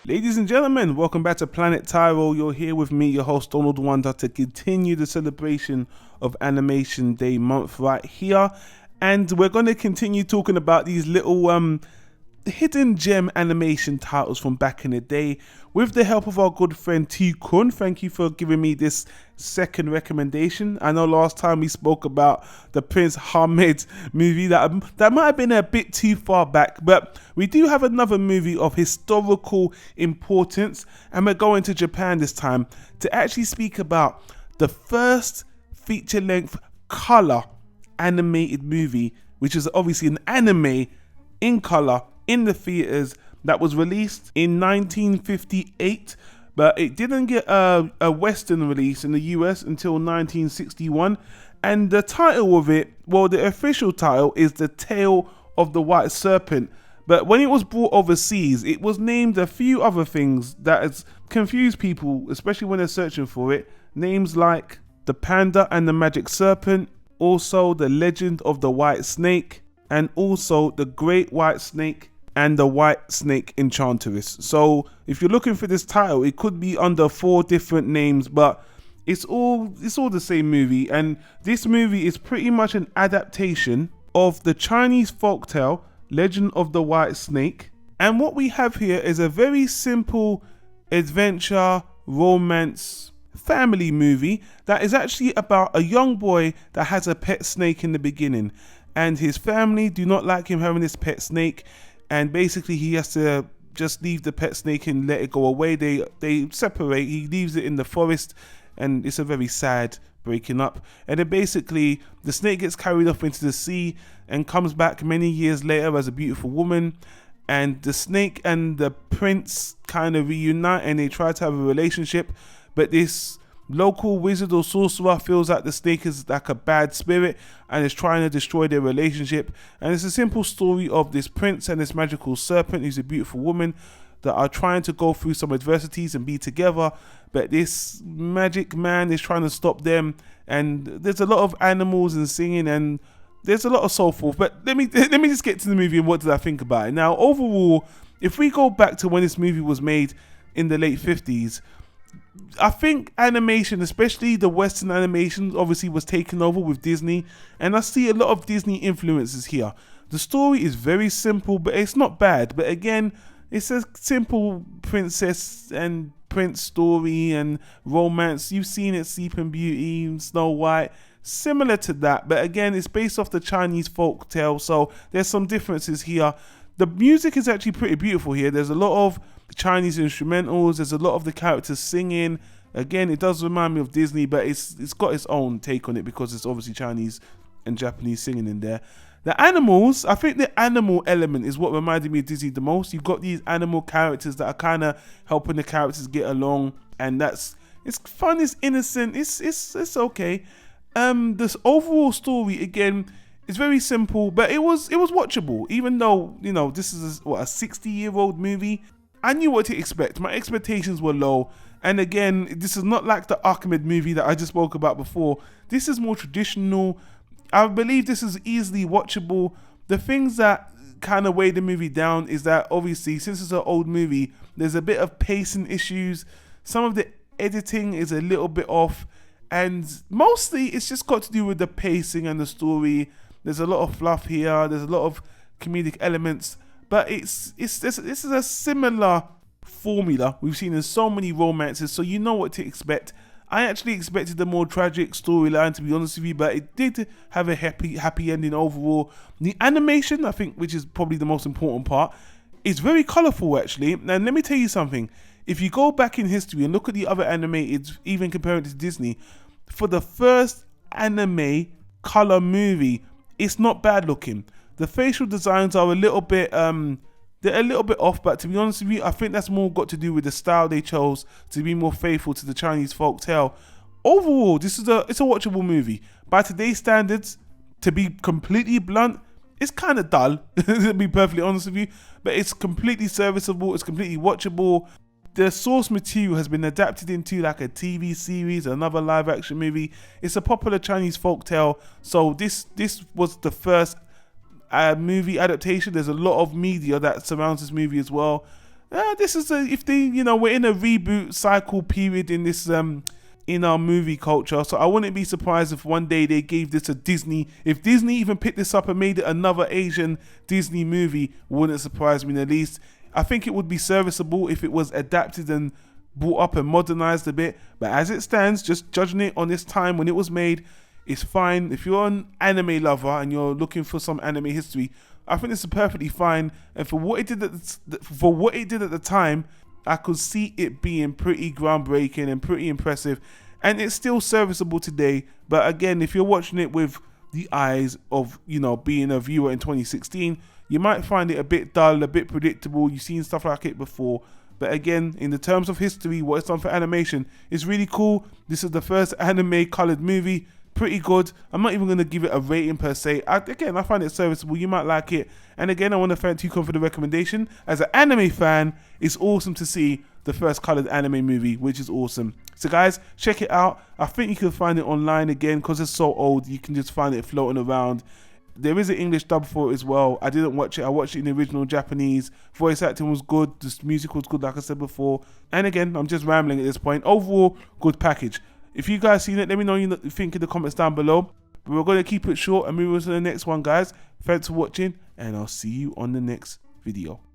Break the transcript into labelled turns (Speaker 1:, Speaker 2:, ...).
Speaker 1: Ladies and gentlemen, welcome back to Planet Tyro. You're here with me, your host Donald Wonder, to continue the celebration of Animation Day month right here. And we're going to continue talking about these little hidden gem animation titles from back in the day with the help of our good friend T-Kun. Thank you for giving me this second recommendation. I know last time we spoke about the Prince Hamid movie that might have been a bit too far back, but we do have another movie of historical importance, and we're going to Japan this time to actually speak about the first feature-length color animated movie, which is obviously an anime in color in the theaters that was released in 1958, but it didn't get a Western release in the US until 1961. And the title of it, well, the official title is The Tale of the White Serpent. But when it was brought overseas, it was named a few other things that has confused people, especially when they're searching for it. Names like The Panda and the Magic Serpent, also The Legend of the White Snake, and also The Great White Snake and the White Snake Enchantress. So if you're looking for this title, it could be under 4 different names, but it's all the same movie. And this movie is pretty much an adaptation of the Chinese folktale Legend of the White Snake. And what we have here is a very simple adventure, romance, family movie that is actually about a young boy that has a pet snake in the beginning, and his family do not like him having this pet snake, and basically he has to just leave the pet snake and let it go away. They separate, he leaves it in the forest, and it's a very sad breaking up. And then basically the snake gets carried off into the sea and comes back many years later as a beautiful woman, and the snake and the prince kind of reunite and they try to have a relationship, but this local wizard or sorcerer feels like the snake is like a bad spirit and is trying to destroy their relationship. And it's a simple story of this prince and this magical serpent who's a beautiful woman that are trying to go through some adversities and be together, but this magic man is trying to stop them. And there's a lot of animals and singing, and there's a lot of so forth. But let me just get to the movie and what did I think about it. Now, overall, if we go back to when this movie was made in the late 50s, I think animation, especially the Western animation, obviously was taken over with Disney, and I see a lot of Disney influences here. The story is very simple, but it's not bad. But again, it's a simple princess and prince story and romance. You've seen it, Sleeping Beauty, Snow White, similar to that. But again, it's based off the Chinese folk tale, so there's some differences here. The music is actually pretty beautiful here. There's a lot of Chinese instrumentals. There's a lot of the characters singing. Again, it does remind me of Disney, but it's got its own take on it because it's obviously Chinese and Japanese singing in there. The animals, I think the animal element is what reminded me of Disney the most. You've got these animal characters that are kind of helping the characters get along, and it's fun, it's innocent, it's okay. This overall story again is very simple, but it was watchable. Even though, you know, this is a 60-year-old movie, I knew what to expect. My expectations were low. And again, this is not like the Ahmed movie that I just spoke about before. This is more traditional. I believe this is easily watchable. The things that kind of weigh the movie down is that obviously, since it's an old movie, there's a bit of pacing issues. Some of the editing is a little bit off, and mostly it's just got to do with the pacing and the story. There's a lot of fluff here. There's a lot of comedic elements, but this is a similar formula we've seen in so many romances, so you know what to expect. I actually expected a more tragic storyline, to be honest with you, but it did have a happy ending overall. The animation, I think, which is probably the most important part, is very colourful actually. And let me tell you something. If you go back in history and look at the other animated, even comparing it to Disney, for the first anime colour movie, it's not bad looking. The facial designs are a little bit they're a little bit off, but to be honest with you, I think that's more got to do with the style they chose to be more faithful to the Chinese folk tale. Overall, it's a watchable movie. By today's standards, to be completely blunt, it's kind of dull, to be perfectly honest with you, but it's completely serviceable, it's completely watchable. The source material has been adapted into like a TV series, another live action movie. It's a popular Chinese folk tale, so this was the first movie adaptation. There's a lot of media that surrounds this movie as well. this is if they, you know, we're in a reboot cycle period in this in our movie culture, so I wouldn't be surprised if one day they gave this a Disney. If Disney even picked this up and made it another Asian Disney movie, wouldn't surprise me in the least. I think it would be serviceable if it was adapted and brought up and modernized a bit, but as it stands, just judging it on this time when it was made, it's fine. If you're an anime lover and you're looking for some anime history, I think this is perfectly fine. And for what it did at the time, I could see it being pretty groundbreaking and pretty impressive, and it's still serviceable today. But again, if you're watching it with the eyes of, you know, being a viewer in 2016, you might find it a bit dull, a bit predictable. You've seen stuff like it before. But again, in the terms of history, what it's done for animation is really cool. This is the first anime colored movie. Pretty good. I'm not even going to give it a rating per se. Again, I find it serviceable. You might like it. And again, I want to thank Tucon for the recommendation. As an anime fan, it's awesome to see the first colored anime movie, which is awesome. So guys, check it out. I think you can find it online again because it's so old. You can just find it floating around. There is an English dub for it as well. I didn't watch it. I watched it in the original Japanese. Voice acting was good. The music was good, like I said before. And again, I'm just rambling at this point. Overall, good package. If you guys seen it, let me know what you think in the comments down below. But we're going to keep it short and move on to the next one, guys. Thanks for watching, and I'll see you on the next video.